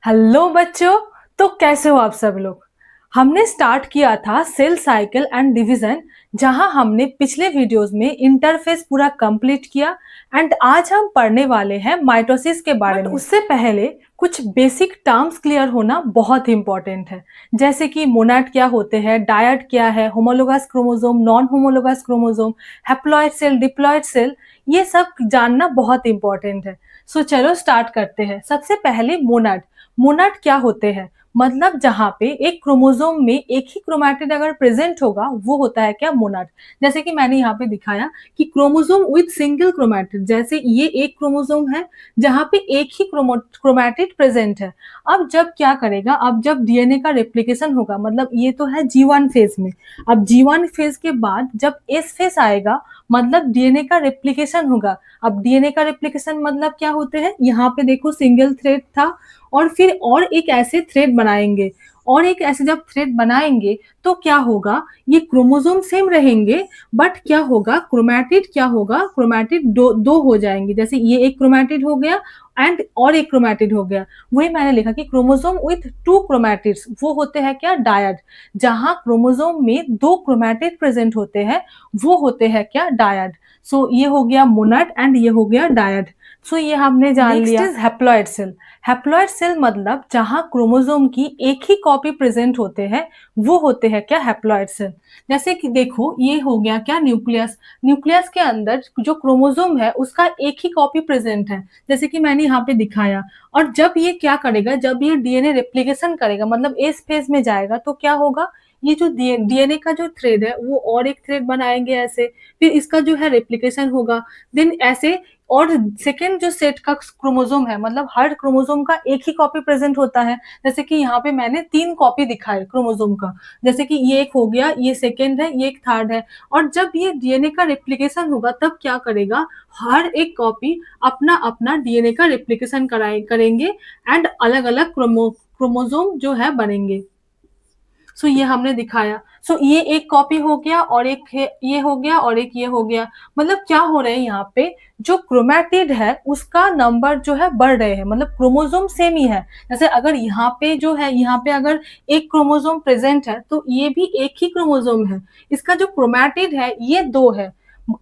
Hello बच्चों। तो कैसे हो आप सब लोग। हमने स्टार्ट किया था सेल साइकिल एंड डिवीजन, जहां हमने पिछले वीडियोस में इंटरफेस पूरा कंप्लीट किया। एंड आज हम पढ़ने वाले हैं माइटोसिस के बारे में। उससे पहले कुछ बेसिक टर्म्स क्लियर होना बहुत इंपॉर्टेंट है, जैसे कि मोनाड क्या होते हैं, डायड क्या है, homologous chromosome, non homologous chromosome, haploid cell, diploid cell, ये सब जानना बहुत इंपॉर्टेंट है। सो चलो स्टार्ट करते हैं। सबसे पहले मोनाड। मोनाड क्या होते हैं, मतलब जहां पे एक क्रोमोसोम में एक ही क्रोमैटिड अगर प्रेजेंट होगा वो होता है क्या, मोनाड। जैसे कि मैंने यहाँ पे दिखाया कि क्रोमोसोम विद सिंगल क्रोमैटिड, जैसे ये एक क्रोमोसोम है जहां पे एक ही क्रोमैटिड प्रेजेंट है। अब जब क्या करेगा, अब जब डीएनए का रेप्लिकेशन होगा, मतलब ये तो है जी1 फेज में। अब जी1 फेज के बाद जब एस फेज आएगा, मतलब डीएनए का रेप्लिकेशन होगा। अब डीएनए का रेप्लिकेशन मतलब क्या होते हैं, यहाँ पे देखो सिंगल थ्रेड था और फिर और एक ऐसे थ्रेड बनाएंगे, और एक ऐसे जब थ्रेड बनाएंगे तो क्या होगा, ये क्रोमोसोम सेम रहेंगे, बट क्या होगा, क्रोमैटिड क्या होगा, क्रोमैटिड दो हो जाएंगे। जैसे ये एक क्रोमैटिड हो गया एंड और एक क्रोमैटिड हो गया। वही मैंने लिखा कि क्रोमोसोम विथ टू क्रोमैटिड्स वो होते हैं क्या, डायड। जहां क्रोमोसोम में दो क्रोमैटिड प्रेजेंट होते हैं वो होते हैं क्या, डायड। सो ये हो गया मोनाड एंड ये हो गया डायड। सो ये हमने जान लिया। Next is haploid cell. Haploid cell मतलब जहां क्रोमोसोम की एक ही कॉपी प्रेजेंट होते हैं वो होते हैं क्या, हैप्लॉइड सेल। जैसे कि देखो ये हो गया क्या, न्यूक्लियस। न्यूक्लियस के अंदर जो क्रोमोसोम है उसका एक ही कॉपी प्रेजेंट है, जैसे कि मैंने यहाँ पे दिखाया। और जब ये क्या करेगा, जब ये डीएनए रेप्लिकेशन करेगा, मतलब एस फेज में जाएगा, तो क्या होगा, ये जो डीएनए का जो थ्रेड है वो और एक थ्रेड बनाएंगे ऐसे, फिर इसका जो है रेप्लिकेशन होगा, देन ऐसे। और सेकेंड जो सेट का क्रोमोसोम है, मतलब हर क्रोमोसोम का एक ही कॉपी प्रेजेंट होता है। जैसे कि यहाँ पे मैंने 3 कॉपी दिखाए क्रोमोसोम का, जैसे कि ये एक हो गया, ये सेकेंड है, ये एक थर्ड है। और जब ये डीएनए का रेप्लिकेशन होगा तब क्या करेगा, हर एक कॉपी अपना अपना डीएनए का रेप्लिकेशन करेंगे एंड अलग अलग क्रोमोसोम जो है बनेंगे। सो ये हमने दिखाया। सो ये एक कॉपी हो गया और एक ये हो गया और एक ये हो गया। मतलब क्या हो रहा है, यहाँ पे जो क्रोमैटिड है उसका नंबर जो है बढ़ रहे हैं, मतलब क्रोमोसोम सेम ही है। जैसे अगर यहाँ पे जो है, यहाँ पे अगर एक क्रोमोसोम प्रेजेंट है तो ये भी एक ही क्रोमोसोम है। इसका जो क्रोमैटिड है ये 2 है।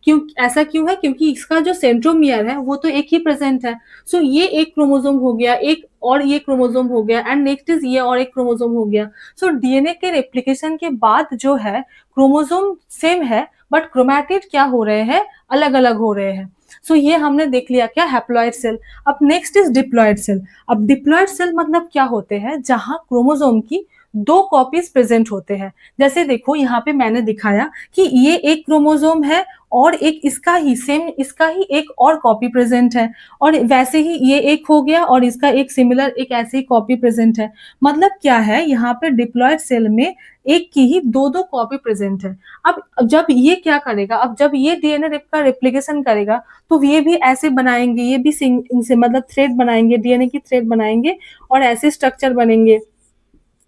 क्यों ऐसा क्यों है, क्योंकि इसका जो सेंट्रोमियर है वो तो एक ही प्रेजेंट है। सो ये एक क्रोमोसोम हो गया, एक और ये क्रोमोसोम हो गया, एंड नेक्स्ट इज ये और एक क्रोमोसोम हो गया। सो डीएनए के रेप्लिकेशन के बाद जो है क्रोमोसोम सेम है, बट क्रोमैटिड क्या हो रहे हैं, अलग अलग हो रहे हैं। सो ये हमने देख लिया क्या, हैप्लॉइड सेल। अब नेक्स्ट इज डिप्लॉइड सेल। अब डिप्लॉइड सेल मतलब क्या होते हैं, जहां क्रोमोसोम की 2 कॉपीज प्रेजेंट होते हैं। जैसे देखो यहाँ पे मैंने दिखाया कि ये एक क्रोमोसोम है और एक इसका ही सेम, इसका ही एक और कॉपी प्रेजेंट है, और वैसे ही ये एक हो गया और इसका एक सिमिलर एक ऐसे ही कॉपी प्रेजेंट है। मतलब क्या है, यहाँ पे डिप्लॉयड सेल में एक की ही 2 कॉपी प्रेजेंट है। अब जब ये क्या करेगा, अब जब ये डीएनए का रेप्लिकेशन करेगा तो ये भी ऐसे बनाएंगे, ये भी से मतलब थ्रेड बनाएंगे, डीएनए की थ्रेड बनाएंगे और ऐसे स्ट्रक्चर बनेंगे,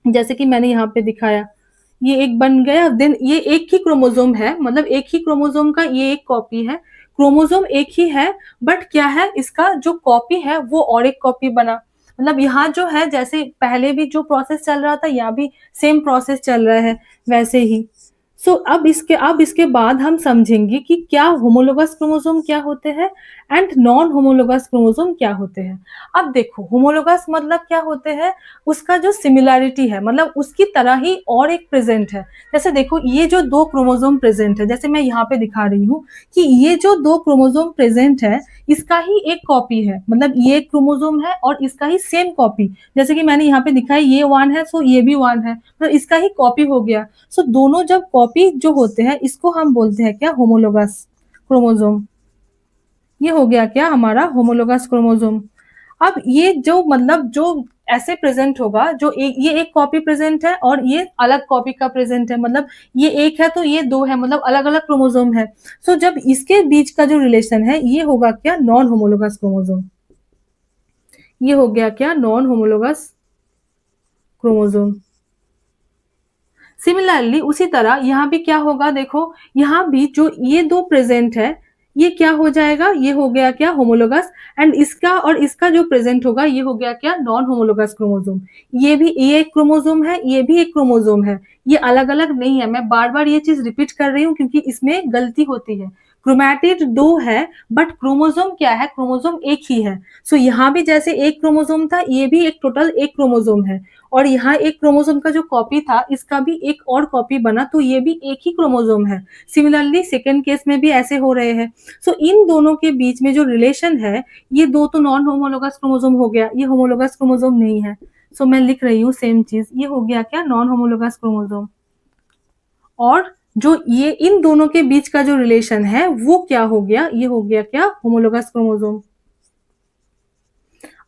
जैसे कि मैंने यहाँ पे दिखाया। ये एक बन गया, देन ये एक ही क्रोमोसोम है, मतलब एक ही क्रोमोसोम का ये एक कॉपी है। क्रोमोसोम एक ही है, बट क्या है, इसका जो कॉपी है वो और एक कॉपी बना। मतलब यहाँ जो है, जैसे पहले भी जो प्रोसेस चल रहा था यहाँ भी सेम प्रोसेस चल रहा है वैसे ही। सो अब इसके बाद हम समझेंगे कि क्या होमोलोगस क्रोमोसोम क्या होते हैं एंड नॉन होमोलोगस क्रोमोसोम क्या होते हैं। अब देखो होमोलोगस मतलब क्या होते हैं, उसका जो सिमिलैरिटी है, मतलब उसकी तरह ही और एक प्रेजेंट है। जैसे देखो ये जो 2 क्रोमोसोम प्रेजेंट है, जैसे मैं यहाँ पे दिखा रही हूँ कि ये जो 2 क्रोमोसोम प्रेजेंट है इसका ही एक कॉपी है, मतलब ये एक क्रोमोसोम है और इसका ही सेम कॉपी। जैसे कि मैंने यहाँ पे दिखाया ये 1 है, सो ये भी 1 है, मतलब इसका ही कॉपी हो गया। सो दोनों जब कॉपी जो होते हैं इसको हम बोलते हैं क्या, होमोलोगस क्रोमोसोम। ये हो गया क्या हमारा होमोलोगस क्रोमोसोम। अब ये जो मतलब जो ऐसे प्रेजेंट होगा, जो ये एक कॉपी प्रेजेंट है और ये अलग कॉपी का प्रेजेंट है, मतलब ये एक है तो ये 2 है, मतलब अलग अलग क्रोमोसोम है। सो जब इसके बीच का जो रिलेशन है ये होगा क्या, नॉन होमोलोगस क्रोमोसोम। ये हो गया क्या, नॉन होमोलोगस क्रोमोसोम। सिमिलरली उसी तरह यहाँ भी क्या होगा, देखो यहाँ भी जो ये 2 प्रेजेंट है, ये क्या हो जाएगा, ये हो गया क्या होमोलोगस, एंड इसका और इसका जो प्रेजेंट होगा ये हो गया क्या नॉन होमोलोगस क्रोमोसोम। ये एक क्रोमोसोम है, ये भी एक क्रोमोसोम है, ये अलग अलग नहीं है। मैं बार बार ये चीज रिपीट कर रही हूँ क्योंकि इसमें गलती होती है। क्रोमैटिड दो है बट क्रोमोसोम क्या है, क्रोमोसोम एक ही है। सो यहाँ भी जैसे एक क्रोमोसोम था, ये भी एक टोटल एक क्रोमोसोम है, और यहाँ एक क्रोमोसोम का जो कॉपी था इसका भी एक और कॉपी बना, तो ये भी एक ही क्रोमोसोम है। सिमिलरली सेकेंड केस में भी ऐसे हो रहे हैं। सो इन दोनों के बीच में जो रिलेशन है, ये दो तो नॉन होमोलोगस क्रोमोसोम हो गया, ये होमोलोगस क्रोमोसोम नहीं है। सो मैं लिख रही हूँ सेम चीज, ये हो गया क्या नॉन होमोलोगस क्रोमोसोम। और जो ये इन दोनों के बीच का जो रिलेशन है वो क्या हो गया, ये हो गया क्या होमोलोगस क्रोमोसोम।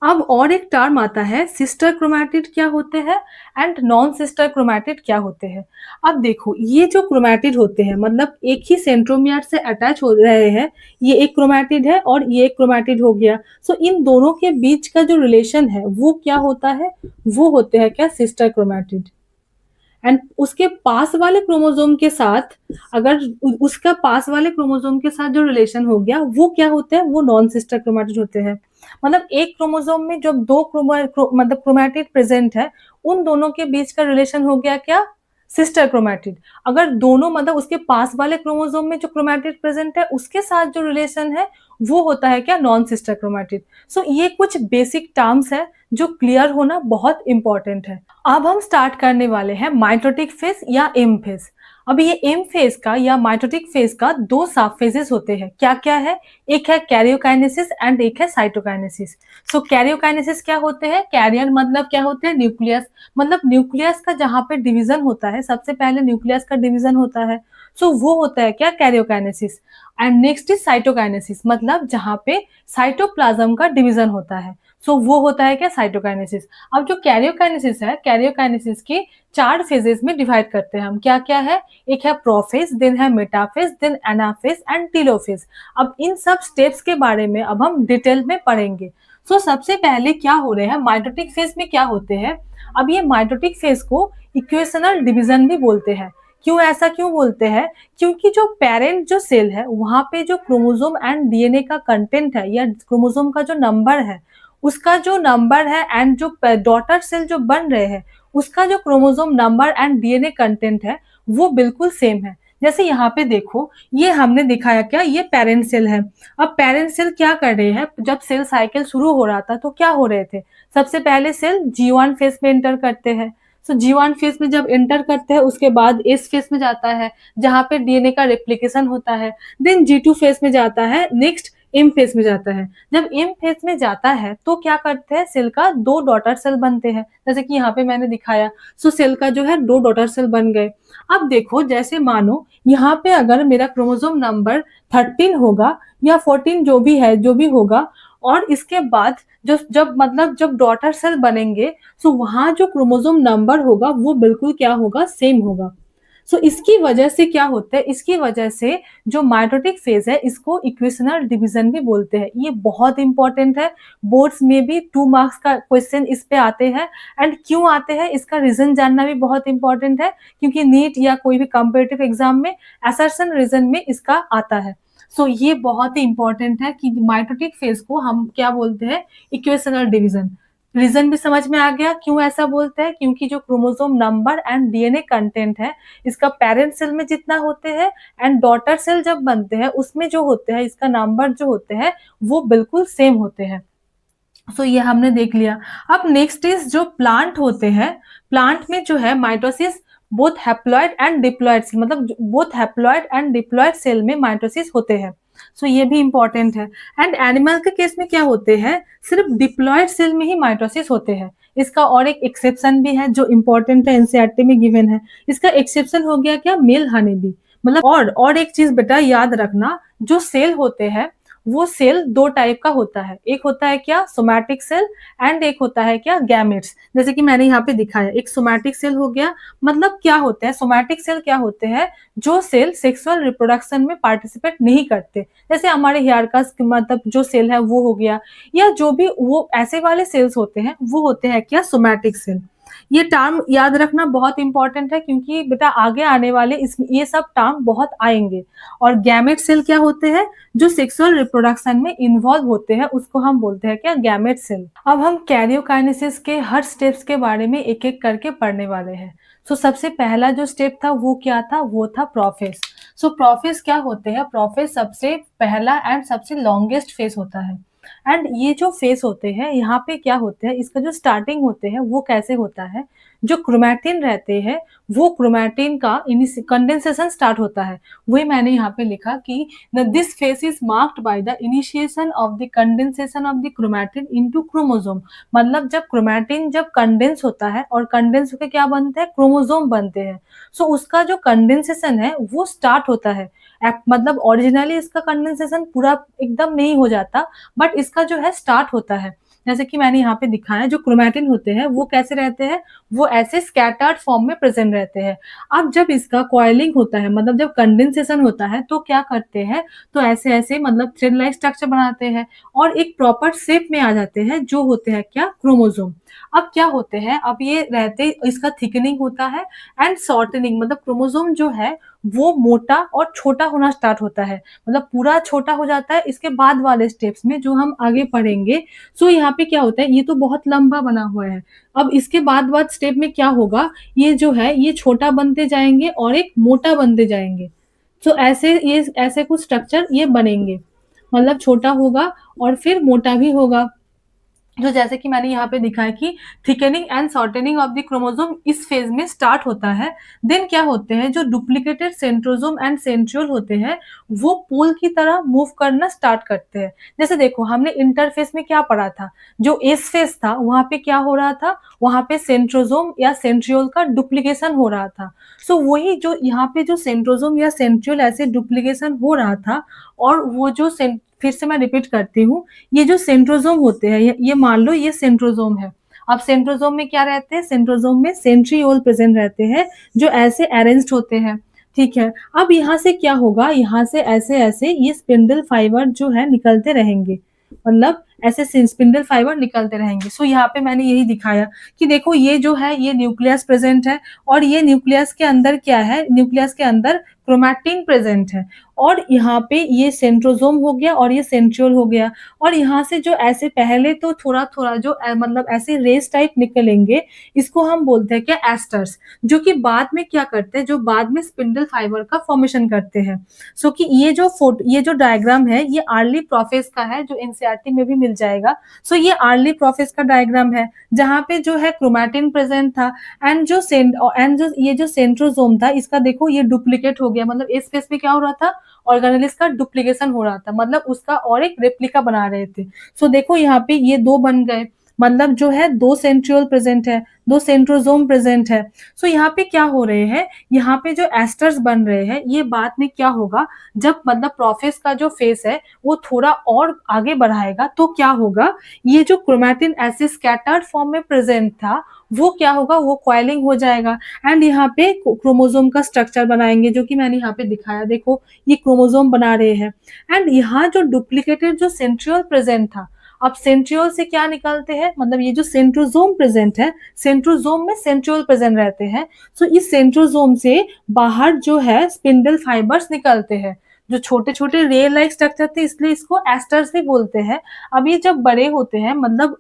अब और एक टर्म आता है सिस्टर क्रोमैटिड क्या होते हैं एंड नॉन सिस्टर क्रोमैटिड क्या होते हैं। अब देखो ये जो क्रोमैटिड होते हैं मतलब एक ही सेंट्रोमियर से अटैच हो रहे हैं, ये एक क्रोमैटिड है और ये एक क्रोमैटिड हो गया। सो इन दोनों के बीच का जो रिलेशन है वो क्या होता है, वो होते हैं क्या सिस्टर क्रोमैटिड। एंड उसके पास वाले क्रोमोसोम के साथ अगर उसका पास वाले क्रोमोसोम के साथ जो रिलेशन हो गया वो क्या होते हैं, वो नॉन सिस्टर क्रोमैटिड होते हैं। मतलब एक क्रोमोसोम में जब दो मतलब क्रोमैटिड प्रेजेंट है, उन दोनों के बीच का रिलेशन हो गया क्या सिस्टर क्रोमैटिड। अगर दोनों मतलब उसके पास वाले क्रोमोसोम में जो क्रोमैटिड प्रेजेंट है उसके साथ जो रिलेशन है वो होता है क्या नॉन सिस्टर क्रोमैटिड। सो ये कुछ बेसिक टर्म्स है जो क्लियर होना बहुत इंपॉर्टेंट है। अब हम स्टार्ट करने वाले हैं माइटोटिक फेज या एम फेज। अब ये एम फेज का या माइटोटिक फेज का दो सब फेजेस होते हैं, क्या क्या है, एक है कैरियोकाइनेसिस एंड एक है साइटोकाइनेसिस। सो कैरियोकाइनेसिस क्या होते हैं, कैरियर मतलब क्या होते हैं न्यूक्लियस, मतलब न्यूक्लियस का जहां पे डिवीजन होता है, सबसे पहले न्यूक्लियस का डिवीजन होता है, सो वो होता है क्या karyokinesis. And next is cytokinesis, मतलब जहां पे साइटोप्लाज्म का डिवीजन होता है, सो वो होता है क्या साइटोकाइनेसिस। अब जो कैरियोकाइनेसिस है, कैरियोकाइनेसिस के चार फेजेस में डिवाइड करते हैं हम, क्या क्या है, एक है प्रोफेज, देन है metaphase, then anaphase and telophase. अब इन सब स्टेप्स के बारे में अब हम डिटेल में पढ़ेंगे। सो सबसे पहले क्या हो रहे हैं माइटोटिक फेज में क्या होते हैं। अब ये माइटोटिक फेज को इक्वेशनल डिवीजन भी बोलते हैं। क्यों ऐसा क्यों बोलते हैं, क्योंकि जो पेरेंट जो सेल है वहां पे जो क्रोमोसोम एंड डीएनए का कंटेंट है या क्रोमोसोम का जो नंबर है, उसका जो नंबर है एंड जो डॉटर सेल जो बन रहे हैं उसका जो chromosome number and DNA content है वो बिल्कुल सेम है। जैसे यहाँ पे देखो ये हमने दिखाया क्या, ये पेरेंट सेल है। अब पेरेंट सेल क्या कर रहे हैं, जब सेल साइकिल शुरू हो रहा था तो क्या हो रहे थे, सबसे पहले सेल G1 फेज में एंटर करते हैं। सो G1 फेज में जब एंटर करते हैं उसके बाद एस फेज में जाता है जहां पे डीएनए का रेप्लिकेशन होता है, देन G2 फेज में जाता है, नेक्स्ट एम फेज में जाता है। जब एम फेज में जाता है तो क्या करते हैं, सेल का दो डॉटर सेल बनते हैं, जैसे कि यहाँ पे मैंने दिखाया। सो सेल का जो है दो डॉटर सेल बन गए। अब देखो जैसे मानो यहाँ पे अगर मेरा क्रोमोसोम नंबर 13 होगा या 14 जो भी है जो भी होगा, और इसके बाद जो जब मतलब जब डॉटर सेल बनेंगे, सो वहां जो क्रोमोसोम नंबर होगा वो बिल्कुल क्या होगा, सेम होगा। सो इसकी वजह से क्या होता है, इसकी वजह से जो माइटोटिक फेज है इसको इक्वेशनल डिवीजन भी बोलते हैं। ये बहुत इंपॉर्टेंट है, बोर्ड्स में भी 2 मार्क्स का क्वेश्चन इस पे आते हैं। एंड क्यों आते हैं इसका रीजन जानना भी बहुत इंपॉर्टेंट है, क्योंकि नीट या कोई भी कॉम्पिटिटिव एग्जाम में असर्शन रीजन में इसका आता है। सो ये बहुत ही इंपॉर्टेंट है कि माइटोटिक फेज को हम क्या बोलते हैं, इक्वेशनल डिवीजन। रीजन भी समझ में आ गया क्यों ऐसा बोलते हैं, क्योंकि जो chromosome number and DNA content है इसका पेरेंट सेल में जितना होते हैं एंड डॉटर सेल जब बनते हैं उसमें जो होते हैं इसका नंबर जो होते हैं वो बिल्कुल सेम होते हैं। सो ये हमने देख लिया। अब नेक्स्ट इज जो प्लांट होते हैं, प्लांट में जो है mitosis both haploid and diploid, मतलब both haploid and diploid cell में माइटोसिस होते हैं। सो ये भी इंपॉर्टेंट है। एंड एनिमल के केस में क्या होते हैं, सिर्फ डिप्लॉइड सेल में ही माइटोसिस होते हैं। इसका और एक एक्सेप्शन भी है जो इंपॉर्टेंट है, एनसीईआरटी में गिवन है। इसका एक्सेप्शन हो गया क्या, मेल हनी बी। मतलब और एक चीज बेटा याद रखना, जो सेल होते हैं वो सेल दो टाइप का होता है, एक होता है क्या सोमैटिक सेल एंड एक होता है क्या गैमेट्स। जैसे कि मैंने यहाँ पे दिखाया एक सोमैटिक सेल हो गया, मतलब क्या होते हैं सोमैटिक सेल, क्या होते हैं जो सेल सेक्सुअल रिप्रोडक्शन में पार्टिसिपेट नहीं करते, जैसे हमारे हेयर का मतलब जो सेल है वो हो गया, या जो भी वो ऐसे वाले सेल्स होते हैं वो होते हैं क्या सोमैटिक सेल। ये टर्म याद रखना बहुत इंपॉर्टेंट है, क्योंकि बेटा आगे आने वाले इस ये सब टर्म बहुत आएंगे। और गैमेट सेल क्या होते हैं, जो सेक्सुअल रिप्रोडक्शन में इन्वॉल्व होते हैं, उसको हम बोलते हैं क्या, गैमेट सेल। अब हम कैरियोकाइनेसिस के हर स्टेप्स के बारे में एक एक करके पढ़ने वाले हैं। सो सबसे पहला जो स्टेप था वो क्या था, वो था प्रोफेस। सो प्रोफेस क्या होते हैं, प्रोफेस सबसे पहला एंड सबसे लॉन्गेस्ट फेस होता है। एंड ये जो फेस होते हैं, यहाँ पे क्या होते हैं, इसका जो स्टार्टिंग होते हैं वो कैसे होता है, जो क्रोमैटिन रहते हैं वो क्रोमैटिन का कंडेंसेशन स्टार्ट होता है। वही मैंने यहाँ पे लिखा कि this face is marked by the initiation of the condensation of the chromatin into chromosome. मतलब जब क्रोमैटिन जब कंडेंस होता है और कंडेंस होकर क्या बनते हैं, क्रोमोसोम बनते हैं। सो उसका जो कंडेंसेशन है वो स्टार्ट होता है। मतलब ओरिजिनली इसका कंडेंसेशन पूरा एकदम नहीं हो जाता, बट इसका जो है स्टार्ट होता है। जैसे कि मैंने यहाँ पे दिखाया, जो क्रोमैटिन होते हैं वो कैसे रहते हैं, वो ऐसे स्कैटर्ड फॉर्म में प्रेजेंट रहते हैं। अब जब इसका कॉइलिंग होता है, मतलब जब कंडेंसेशन होता है, तो क्या करते हैं, तो ऐसे ऐसे मतलब थ्रेड लाइक स्ट्रक्चर बनाते हैं और एक प्रॉपर शेप में आ जाते हैं, जो होते हैं क्या, क्रोमोसोम। अब क्या होते हैं, अब ये रहते, इसका थिकनिंग होता है एंड शॉर्टनिंग, मतलब क्रोमोसोम जो है वो मोटा और छोटा होना स्टार्ट होता है, मतलब पूरा छोटा हो जाता है इसके बाद वाले स्टेप्स में जो हम आगे पढ़ेंगे। सो यहाँ पे क्या होता है, ये तो बहुत लंबा बना हुआ है। अब इसके बाद स्टेप में क्या होगा, ये जो है ये छोटा बनते जाएंगे और एक मोटा बनते जाएंगे। सो ऐसे ये ऐसे कुछ स्ट्रक्चर ये बनेंगे, मतलब छोटा होगा और फिर मोटा भी होगा। तो जैसे कि मैंने यहाँ पे दिखा है कि thickening and shortening of the chromosome इस फेज में स्टार्ट होता है। देन क्या होते हैं, जो डुप्लीकेटेड सेंट्रोसोम एंड सेंट्रियोल होते हैं वो पोल की तरह मूव करना स्टार्ट करते हैं। जैसे देखो हमने इंटरफेस में क्या पढ़ा था, जो एस फेज था वहां पे क्या हो रहा था, वहां पे सेंट्रोसोम या सेंट्रियोल का डुप्लीकेशन हो रहा था। सो वही जो यहाँ पे जो सेंट्रोसोम या सेंट्रियोल ऐसे डुप्लीकेशन हो रहा था, और वो जो फिर से मैं रिपीट करती हूँ, ये जो सेंट्रोसोम होते हैं, ये मान लो ये सेंट्रोसोम है। अब सेंट्रोसोम में क्या रहते हैं, सेंट्रोसोम में सेंट्रियोल प्रेजेंट रहते हैं, जो ऐसे अरेंज्ड होते हैं। ठीक है, अब यहाँ से क्या होगा, यहाँ से ऐसे ऐसे ये स्पिंडल फाइबर जो है निकलते रहेंगे, मतलब ऐसे स्पिंडल फाइबर निकलते रहेंगे। सो यहाँ पे मैंने यही दिखाया कि देखो ये जो है ये न्यूक्लियस प्रेजेंट है, और ये न्यूक्लियस के अंदर क्या है, न्यूक्लियस के अंदर क्रोमैटिन प्रेजेंट है, और यहाँ पे ये सेंट्रोसोम हो गया और ये सेंट्रियोल हो गया। और यहाँ से जो ऐसे पहले तो थोड़ा थोड़ा जो मतलब ऐसे रेस टाइप निकलेंगे, इसको हम बोलते हैं क्या, एस्टर्स, जो कि बाद में क्या करते हैं, जो बाद में स्पिंडल फाइबर का फॉर्मेशन करते हैं। सो कि ये जो डायग्राम है ये अर्ली प्रोफेस का है, जो एनसीईआरटी में भी मिल जाएगा। सो ये अर्ली प्रोफेस का डायग्राम है, जहाँ पे जो है क्रोमैटिन प्रेजेंट था, एंड जो ये जो सेंट्रोसोम था इसका देखो ये डुप्लीकेट हो गया, मतलब इस फेस में क्या हो रहा था, ऑर्गेनेलिस का डुप्लीकेशन हो रहा था, मतलब उसका और एक रेप्लिका बना रहे थे। सो देखो यहाँ पे ये दो बन गए, मतलब जो है दो सेंट्रियोल प्रेजेंट है, दो सेंट्रोसोम प्रेजेंट है। सो यहाँ पे क्या हो रहे हैं, यहाँ पे जो एस्टर्स बन रहे हैं, ये बाद में क्या होगा, जब मतलब प्रोफेस का जो फेस है वो थोड़ा और आगे बढ़ाएगा तो क्या होगा, ये जो क्रोमैटिन ऐसे स्कैटर्ड फॉर्म में प्रेजेंट था वो क्या होगा, वो कॉइलिंग हो जाएगा, एंड यहाँ पे क्रोमोसोम का स्ट्रक्चर बनाएंगे, जो कि मैंने यहाँ पे दिखाया, देखो ये क्रोमोसोम बना रहे हैं। एंड यहाँ जो डुप्लीकेटेड जो सेंट्रियोल प्रेजेंट था, अब सेंट्रियोल से क्या निकलते हैं, मतलब ये जो सेंट्रोसोम प्रेजेंट है, सेंट्रोसोम में सेंट्रियोल प्रेजेंट रहते हैं। सो इस सेंट्रोसोम से बाहर जो है स्पिंडल फाइबर्स निकलते हैं, जो छोटे छोटे रेल लाइक स्ट्रक्चर थे, इसलिए इसको एस्टर्स भी बोलते हैं। अब ये जब बड़े होते हैं, मतलब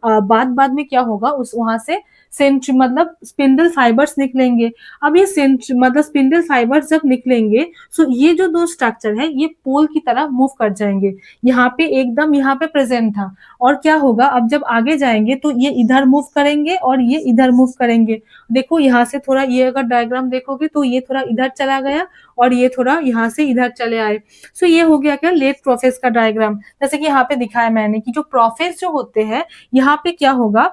बाद में क्या होगा, उस वहां से मतलब स्पिंडल फाइबर्स निकलेंगे। अब ये मतलब स्पिंडल फाइबर्स जब निकलेंगे, सो ये जो दो स्ट्रक्चर है ये पोल की तरह मूव कर जाएंगे। यहाँ पे एकदम यहाँ पे प्रेजेंट था, और क्या होगा, अब जब आगे जाएंगे तो ये इधर मूव करेंगे और ये इधर मूव करेंगे। देखो यहाँ से थोड़ा, ये अगर डायग्राम देखोगे तो ये थोड़ा इधर चला गया और ये थोड़ा यहाँ से इधर चले आए। सो ये हो गया क्या, लेट प्रोफेस का डायग्राम। जैसे कि यहाँ पे दिखाया मैंने कि जो प्रोफेस जो होते हैं, यहाँ पे क्या होगा,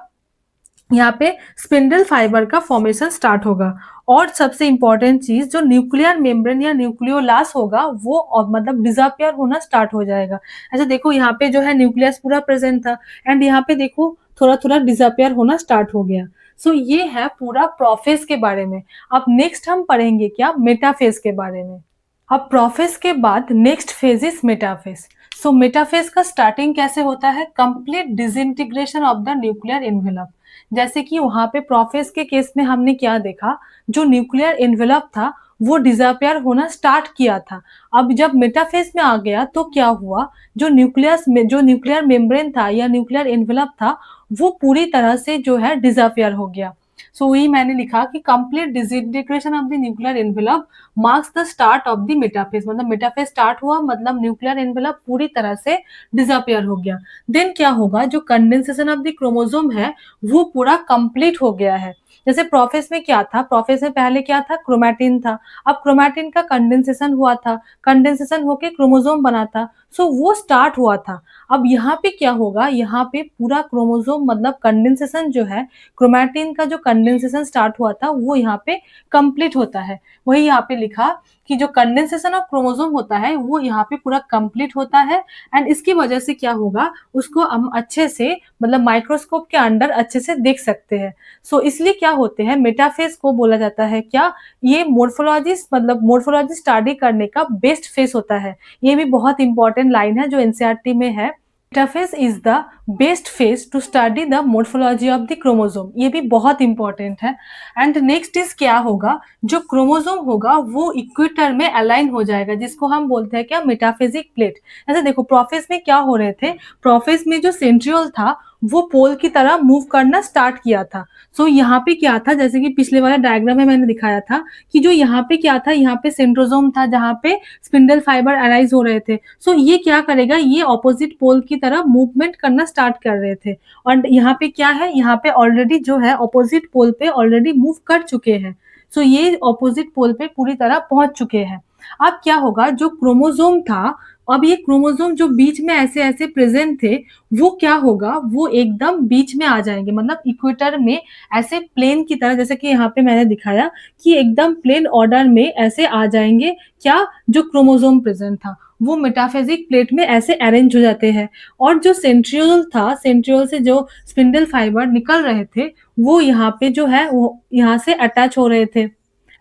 यहाँ पे स्पिंडल फाइबर का फॉर्मेशन स्टार्ट होगा। और सबसे इंपॉर्टेंट चीज, जो न्यूक्लियर मेम्ब्रेन या न्यूक्लियोलास होगा वो मतलब डिसअपियर होना स्टार्ट हो जाएगा। ऐसे देखो यहाँ पे जो है न्यूक्लियस पूरा प्रेजेंट था, एंड यहाँ पे देखो थोड़ा थोड़ा डिसअपियर होना स्टार्ट हो गया। सो ये है पूरा प्रोफेस के बारे में। अब नेक्स्ट हम पढ़ेंगे क्या, मेटाफेज के बारे में। अब प्रोफेस के बाद next phase is metaphase. So metaphase का स्टार्टिंग कैसे होता है, complete disintegration of the nuclear envelope. जैसे कि वहाँ पे प्रोफेज के केस में हमने क्या देखा, जो न्यूक्लियर एनवेलप था वो डिसअपियर होना स्टार्ट किया था। अब जब मेटाफेज में आ गया तो क्या हुआ, जो न्यूक्लियर मेम्ब्रेन था या न्यूक्लियर एनवेलप था वो पूरी तरह से जो है डिसअपियर हो गया। सो वही मैंने लिखा कि complete disintegration of the nuclear envelope marks the start of the metaphase, मतलब मेटाफेज स्टार्ट हुआ मतलब न्यूक्लियर एनवेलप पूरी तरह से डिसअपियर हो गया। देन क्या होगा, जो कंडेंसेशन ऑफ द क्रोमोसोम है वो पूरा कंप्लीट हो गया है। जैसे प्रोफेज में क्या था, प्रोफेज में पहले क्या था, क्रोमैटिन था। अब क्रोमैटिन का कंडेंसेशन हुआ था, कंडेंसेशन होके क्रोमोसोम बना था, सो वो स्टार्ट हुआ था। अब यहाँ पे क्या होगा, यहाँ पे पूरा क्रोमोसोम मतलब कंडेंसेशन जो है, क्रोमैटिन का जो कंडेंसेशन स्टार्ट हुआ था वो यहाँ पे कंप्लीट होता है। वही यहाँ पे लिखा कि जो कंडेंसेशन ऑफ क्रोमोसोम होता है वो यहाँ पे पूरा कंप्लीट होता है। एंड इसकी वजह से क्या होगा, उसको हम अच्छे से मतलब माइक्रोस्कोप के अंडर अच्छे से देख सकते हैं। सो इसलिए क्या होते हैं, मेटाफेज को बोला जाता है क्या, ये मोर्फोलॉजी स्टडी करने का बेस्ट फेज होता है। ये भी बहुत इंपॉर्टेंट लाइन है जो एनसीईआरटी में है। Metaphase is the best phase two study the morphology of the chromosome, ये भी बहुत इंपॉर्टेंट है। एंड नेक्स्ट इज क्या होगा, जो क्रोमोसोम होगा वो इक्वेटर में अलाइन हो जाएगा, जिसको हम बोलते हैं क्या, मेटाफेजिक प्लेट। ऐसे देखो प्रोफेज में क्या हो रहे थे, प्रोफेज में जो सेंट्रियोल था वो पोल की तरह मूव करना स्टार्ट किया था। सो यहाँ पे क्या था, जैसे कि पिछले वाले डायग्राम में मैंने दिखाया था कि जो यहाँ पे क्या था, यहाँ पे सेंट्रोजोम था जहाँ पे स्पिंडल फाइबर अराइज हो रहे थे। सो ये क्या करेगा, ये ऑपोजिट पोल की तरह मूवमेंट करना स्टार्ट कर रहे थे। और यहाँ पे क्या है, यहाँ पे ऑलरेडी जो है ऑपोजिट पोल पे ऑलरेडी मूव कर चुके हैं। सो ये ऑपोजिट पोल पे पूरी तरह पहुंच चुके हैं। अब क्या होगा, जो क्रोमोसोम था, अब ये क्रोमोसोम जो बीच में ऐसे ऐसे प्रेजेंट थे वो क्या होगा, वो एकदम बीच में आ जाएंगे, मतलब इक्वेटर में ऐसे प्लेन की तरह, जैसे कि यहाँ पे मैंने दिखाया कि एकदम प्लेन ऑर्डर में ऐसे आ जाएंगे। क्या, जो क्रोमोसोम प्रेजेंट था वो मेटाफेजिक प्लेट में ऐसे अरेंज हो जाते हैं। और जो सेंट्रियोल था, सेंट्रियोल से जो स्पिंडल फाइबर निकल रहे थे वो यहाँ पे जो है वो यहाँ से अटैच हो रहे थे,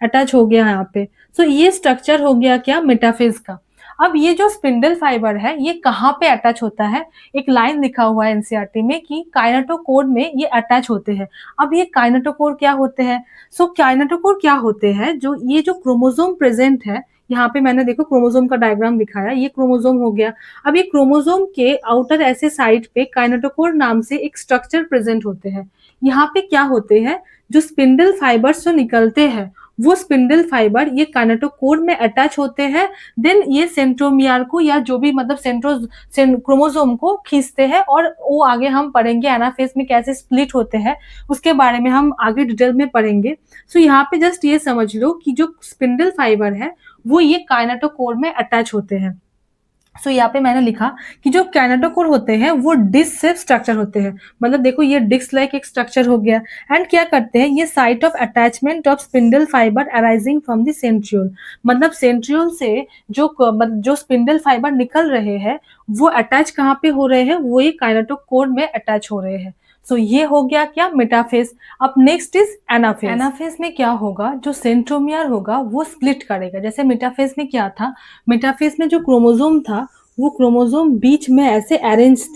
अटैच हो गया यहाँ पे। सो ये स्ट्रक्चर हो गया क्या, मेटाफेज का। अब ये जो स्पिंडल फाइबर है ये कहाँ पे अटैच होता है, एक लाइन लिखा हुआ है एनसीईआरटी में कि काइनेटोकोर में ये अटैच होते हैं। अब ये काइनेटोकोर क्या होते हैं, सो काइनेटोकोर क्या होते हैं, जो ये जो क्रोमोसोम प्रेजेंट है, यहाँ पे मैंने देखो क्रोमोसोम का डायग्राम दिखाया, ये क्रोमोसोम हो गया। अब ये क्रोमोसोम के आउटर ऐसे साइड पे काइनेटोकोर नाम से एक स्ट्रक्चर प्रेजेंट होते हैं। यहाँ पे क्या होते हैं, जो स्पिंडल फाइबर्स जो निकलते हैं वो स्पिंडल फाइबर ये काइनेटोकोर में अटैच होते हैं। देन ये सेंट्रोमियर को या जो भी मतलब क्रोमोसोम को खींचते हैं, और वो आगे हम पढ़ेंगे एनाफेज में कैसे स्प्लिट होते हैं, उसके बारे में हम आगे डिटेल में पढ़ेंगे। सो यहाँ पे जस्ट ये समझ लो कि जो स्पिंडल फाइबर है वो ये काइनेटोकोर में अटैच होते हैं। सो यहाँ पे मैंने लिखा कि जो काइनेटोकोर होते हैं वो डिस्क शेप स्ट्रक्चर होते हैं, मतलब देखो ये डिस्क लाइक एक स्ट्रक्चर हो गया। एंड क्या करते हैं, ये site of attachment of spindle fibre arising from the centriole, मतलब सेंट्रियोल से जो स्पिंडल फाइबर निकल रहे हैं वो अटैच कहाँ पे हो रहे हैं, वो ये काइनेटोकोर में अटैच हो रहे हैं। सो ये हो गया क्या, मेटाफेज। अब नेक्स्ट इज एनाफेज। एनाफेज में क्या होगा, जो सेंट्रोमियर होगा वो स्प्लिट करेगा। जैसे मेटाफेज में क्या था, मेटाफेज में जो क्रोमोसोम था वो क्रोमोसोम बीच में ऐसे अरेंज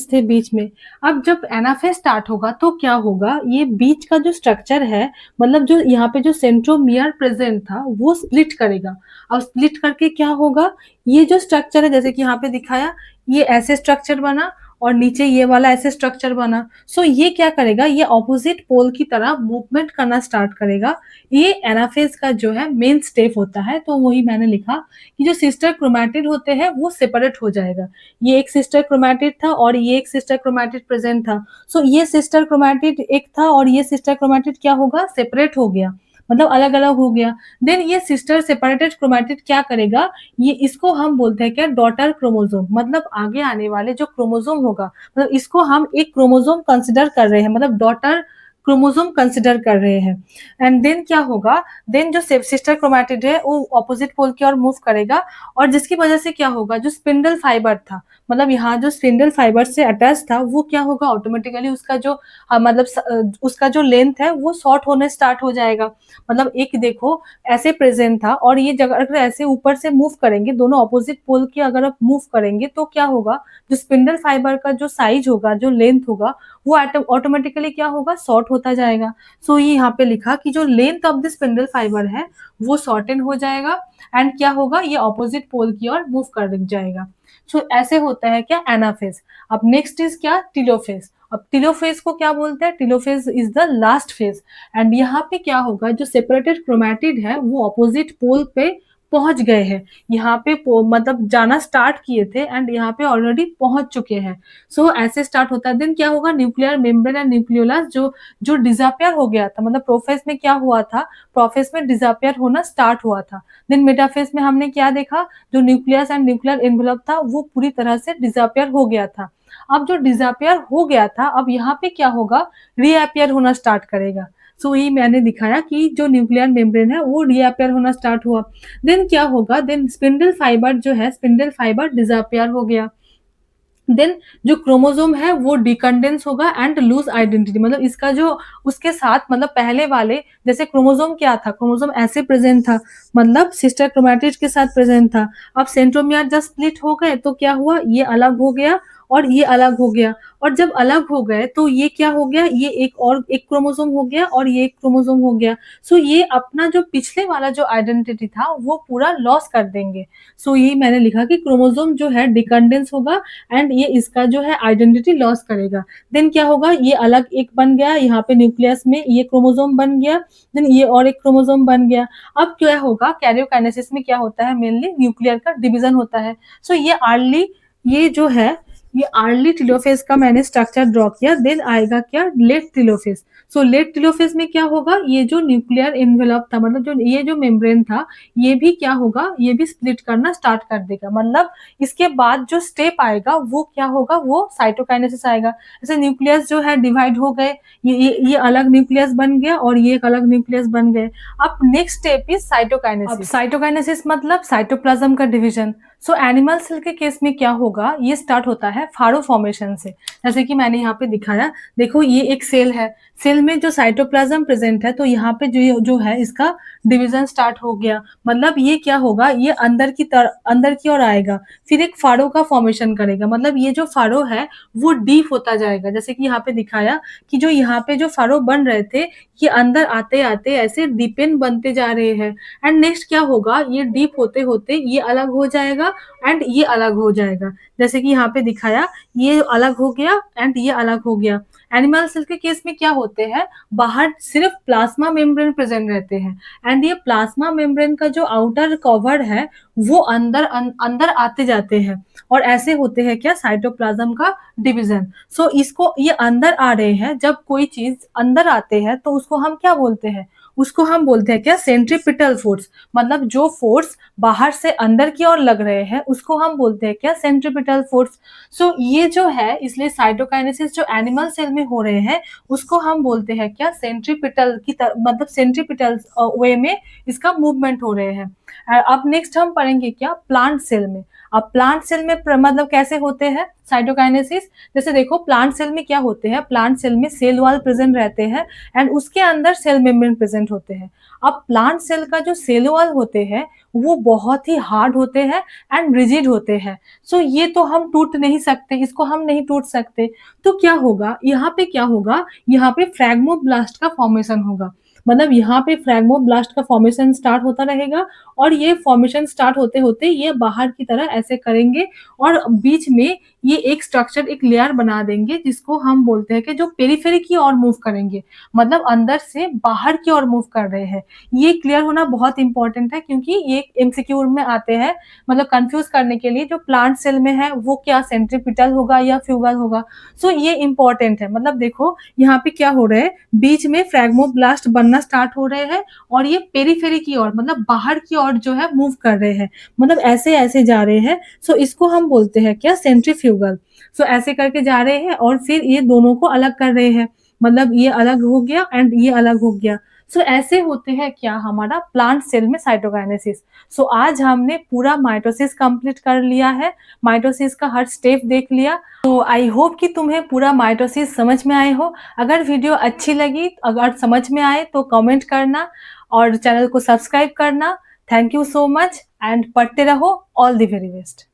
थे बीच में। अब जब एनाफेज स्टार्ट होगा तो क्या होगा, ये बीच का जो स्ट्रक्चर है, मतलब जो यहाँ पे जो सेंट्रोमियर प्रेजेंट था वो स्प्लिट करेगा। अब स्प्लिट करके क्या होगा, ये जो स्ट्रक्चर है जैसे कि यहाँ पे दिखाया, ये ऐसे स्ट्रक्चर बना और नीचे ये वाला ऐसे स्ट्रक्चर बना। सो ये क्या करेगा, ये ऑपोजिट पोल की तरह मूवमेंट करना स्टार्ट करेगा। ये एनाफेज का जो है मेन स्टेप होता है। तो वही मैंने लिखा कि जो सिस्टर क्रोमैटिड होते हैं वो सेपरेट हो जाएगा। ये एक सिस्टर क्रोमैटिड था और ये एक सिस्टर क्रोमैटिड प्रेजेंट था। सो ये सिस्टर क्रोमैटिड एक था और ये सिस्टर क्रोमैटिड क्या होगा, सेपरेट हो गया, मतलब अलग अलग हो गया। देन ये सिस्टर सेपरेटेड क्रोमैटिड क्या करेगा, ये इसको हम बोलते हैं क्या, डॉटर क्रोमोसोम, मतलब आगे आने वाले जो क्रोमोसोम होगा, मतलब इसको हम एक क्रोमोसोम कंसिडर कर रहे हैं, मतलब डॉटर क्रोमोसोम कंसिडर कर रहे हैं। एंड देन क्या होगा, देन जो सिस्टर क्रोमैटिड है वो ऑपोजिट पोल की ओर मूव करेगा, और जिसकी वजह से क्या होगा, जो स्पिंडल फाइबर था, मतलब यहाँ जो स्पिंडल फाइबर से अटैच था वो क्या होगा, ऑटोमेटिकली उसका जो उसका जो लेंथ है वो शॉर्ट होने स्टार्ट हो जाएगा। मतलब एक देखो ऐसे प्रेजेंट था और ये जगह अगर ऐसे ऊपर से मूव करेंगे, दोनों ऑपोजिट पोल की अगर आप मूव करेंगे तो क्या होगा, जो स्पिंडल फाइबर का जो साइज होगा, जो लेंथ होगा, वो ऑटोमेटिकली क्या होगा, शॉर्ट होता जाएगा। सो ये यहाँ पे लिखा कि जो length of the spindle fibre है वो शॉर्टन हो जाएगा एंड क्या होगा, ये ऑपोजिट पोल की ओर मूव कर जाएगा। सो ऐसे होता है क्या, एनाफेज। अब नेक्स्ट इज क्या, टीलोफेज। अब टीलोफेज को क्या बोलते हैं, telophase is the last phase. And यहाँ पे क्या होगा, जो सेपरेटेड क्रोमैटिड है वो ऑपोजिट पोल पे पहुंच गए हैं। यहाँ पे मतलब जाना स्टार्ट किए थे एंड यहाँ पे ऑलरेडी पहुंच चुके हैं। सो ऐसे स्टार्ट होता है। देन क्या होगा, न्यूक्लियर मेम्ब्रेन एंड न्यूक्लियोलस जो जो डिजापियर हो गया था, मतलब प्रोफेज में क्या हुआ था, प्रोफेज में डिजापियर होना स्टार्ट हुआ था। देन मेटाफेज में हमने क्या देखा, जो न्यूक्लियस एंड न्यूक्लियर एनवेलप था वो पूरी तरह से डिजापियर हो गया था। अब जो डिजापियर हो गया था, अब यहाँ पे क्या होगा, रीअपियर होना स्टार्ट करेगा। सो ये मैंने दिखाया कि जो न्यूक्लियर मेम्ब्रेन है वो रीअपियर होना स्टार्ट हुआ। देन क्या होगा, देन स्पिंडल फाइबर जो है, स्पिंडल फाइबर डिजापियर हो गया। देन जो क्रोमोसोम है वो डिकंडेंस होगा एंड लूज आइडेंटिटी, मतलब इसका जो उसके साथ, मतलब पहले वाले जैसे क्रोमोसोम क्या था, क्रोमोसोम ऐसे प्रेजेंट था, मतलब सिस्टर क्रोमैटिड के साथ प्रेजेंट था। अब सेंट्रोमियर जब स्प्लिट हो गए तो क्या हुआ, ये अलग हो गया और ये अलग हो गया। और जब अलग हो गए तो ये क्या हो गया, ये एक और एक क्रोमोसोम हो गया और ये एक क्रोमोसोम हो गया। सो ये अपना जो पिछले वाला जो आइडेंटिटी था वो पूरा लॉस कर देंगे। सो ये मैंने लिखा कि क्रोमोसोम जो है डिकंडेंस होगा एंड ये इसका जो है आइडेंटिटी लॉस करेगा। देन क्या होगा, ये अलग एक बन गया, यहाँ पे न्यूक्लियस में ये क्रोमोसोम बन गया, देन ये और एक क्रोमोसोम बन गया। अब क्या होगा, कैरियोकाइनेसिस में क्या होता है, मेनली न्यूक्लियर का डिवीजन होता है। सो ये अर्ली, ये जो है ये अर्ली टेलोफेज का मैंने स्ट्रक्चर ड्रॉ किया। देन आएगा क्या, late telophase. So late telophase में क्या होगा, ये जो न्यूक्लियर एनवेलप था, मतलब जो ये जो मेम्ब्रेन था, ये भी क्या होगा, ये भी स्प्लिट करना स्टार्ट कर देगा। मतलब इसके बाद जो स्टेप आएगा वो क्या होगा, वो साइटोकाइनेसिस आएगा। जैसे न्यूक्लियस जो है डिवाइड हो गए, ये अलग न्यूक्लियस बन गया और ये एक अलग न्यूक्लियस बन गए। अब नेक्स्ट स्टेप इज साइटोकाइनेसिस। अब साइटोकाइनेसिस मतलब साइटोप्लाज्म का डिवीजन। सो एनिमल सेल के केस में क्या होगा, ये स्टार्ट होता है फारो फॉर्मेशन से। जैसे कि मैंने यहाँ पे दिखाया, देखो ये एक सेल है, सेल में जो साइटोप्लाज्म प्रेजेंट है तो यहाँ पे जो है इसका डिवीजन स्टार्ट हो गया। मतलब ये क्या होगा, ये अंदर की ओर आएगा, फिर एक फारो का फॉर्मेशन करेगा। मतलब ये जो फारो है वो डीप होता जाएगा। जैसे कि यहाँ पे दिखाया कि जो यहाँ पे जो फारो बन रहे थे, ये अंदर आते आते ऐसे डीपेन बनते जा रहे हैं। एंड नेक्स्ट क्या होगा, ये डीप होते होते ये अलग हो जाएगा एंड ये अलग हो जाएगा। जैसे कि यहाँ पे दिखाया, ये अलग हो गया एंड ये अलग हो गया। एनिमल सेल के केस में क्या होते हैं, बाहर सिर्फ प्लाज्मा मेम्ब्रेन प्रेजेंट रहते हैं एंड ये प्लाज्मा मेम्ब्रेन का जो आउटर कवर है वो अंदर आते जाते हैं और ऐसे होते हैं क्या, साइटोप्लाज्म का डिवीजन। सो इसको ये अंदर आ रहे हैं, जब कोई चीज अंदर आते हैं तो उसको हम क्या बोलते हैं, उसको हम बोलते हैं क्या, सेंट्रीपिटल फोर्स। मतलब जो फोर्स बाहर से अंदर की ओर लग रहे हैं उसको हम बोलते हैं क्या, सेंट्रीपिटल फोर्स। सो ये जो है, इसलिए साइटोकाइनेसिस जो एनिमल सेल में हो रहे हैं उसको हम बोलते हैं क्या, सेंट्रीपिटल की मतलब सेंट्रीपिटल वे में इसका मूवमेंट हो रहे हैं। अब नेक्स्ट हम पढ़ेंगे क्या, प्लांट सेल में। अब प्लांट सेल में मतलब कैसे होते हैं साइटोकाइनेसिस, जैसे देखो प्लांट सेल में क्या होते हैं, प्लांट सेल में सेल वॉल प्रेजेंट रहते हैं एंड उसके अंदर सेल मेम्ब्रेन प्रेजेंट होते हैं। अब प्लांट सेल का जो सेल वॉल होते हैं वो बहुत ही हार्ड होते हैं एंड रिजिड होते हैं। सो ये तो हम टूट नहीं सकते, इसको हम नहीं टूट सकते। तो क्या होगा, यहाँ पे क्या होगा, यहाँ पे फ्रैग्मोब्लास्ट का फॉर्मेशन होगा। मतलब यहाँ पे फ्रैग्मोब्लास्ट का फॉर्मेशन स्टार्ट होता रहेगा और ये फॉर्मेशन स्टार्ट होते होते ये बाहर की तरह ऐसे करेंगे और बीच में ये एक स्ट्रक्चर, एक लेयर बना देंगे जिसको हम बोलते हैं कि जो पेरिफेरी की ओर मूव करेंगे, मतलब अंदर से बाहर की ओर मूव कर रहे हैं। ये क्लियर होना बहुत इंपॉर्टेंट है क्योंकि ये एमसीक्यू में आते हैं, मतलब कंफ्यूज करने के लिए, जो प्लांट सेल में है वो क्या सेंट्रीपिटल होगा या फ्यूगल होगा। सो ये इंपॉर्टेंट है। मतलब देखो यहाँ पे क्या हो रहा है, बीच में फ्रैग्मोब्लास्ट बनना स्टार्ट हो रहे हैं और ये पेरिफेरी की ओर, मतलब बाहर की ओर जो है मूव कर रहे हैं, मतलब ऐसे ऐसे जा रहे हैं। सो इसको हम बोलते हैं क्या, सेंट्रीफ्यूगल। सो ऐसे करके जा रहे हैं और फिर ये दोनों को अलग कर रहे हैं, मतलब ये अलग हो गया एंड ये अलग हो गया। सो ऐसे होते हैं क्या, हमारा प्लांट सेल में साइटोकाइनेसिस। सो आज हमने पूरा माइटोसिस कंप्लीट कर लिया है, माइटोसिस का हर स्टेप देख लिया। तो आई होप कि तुम्हें पूरा माइटोसिस समझ में आए हो। अगर वीडियो अच्छी लगी, अगर समझ में आए तो कमेंट करना और चैनल को सब्सक्राइब करना। Thank you so much and पढ़ते रहो। All the very best.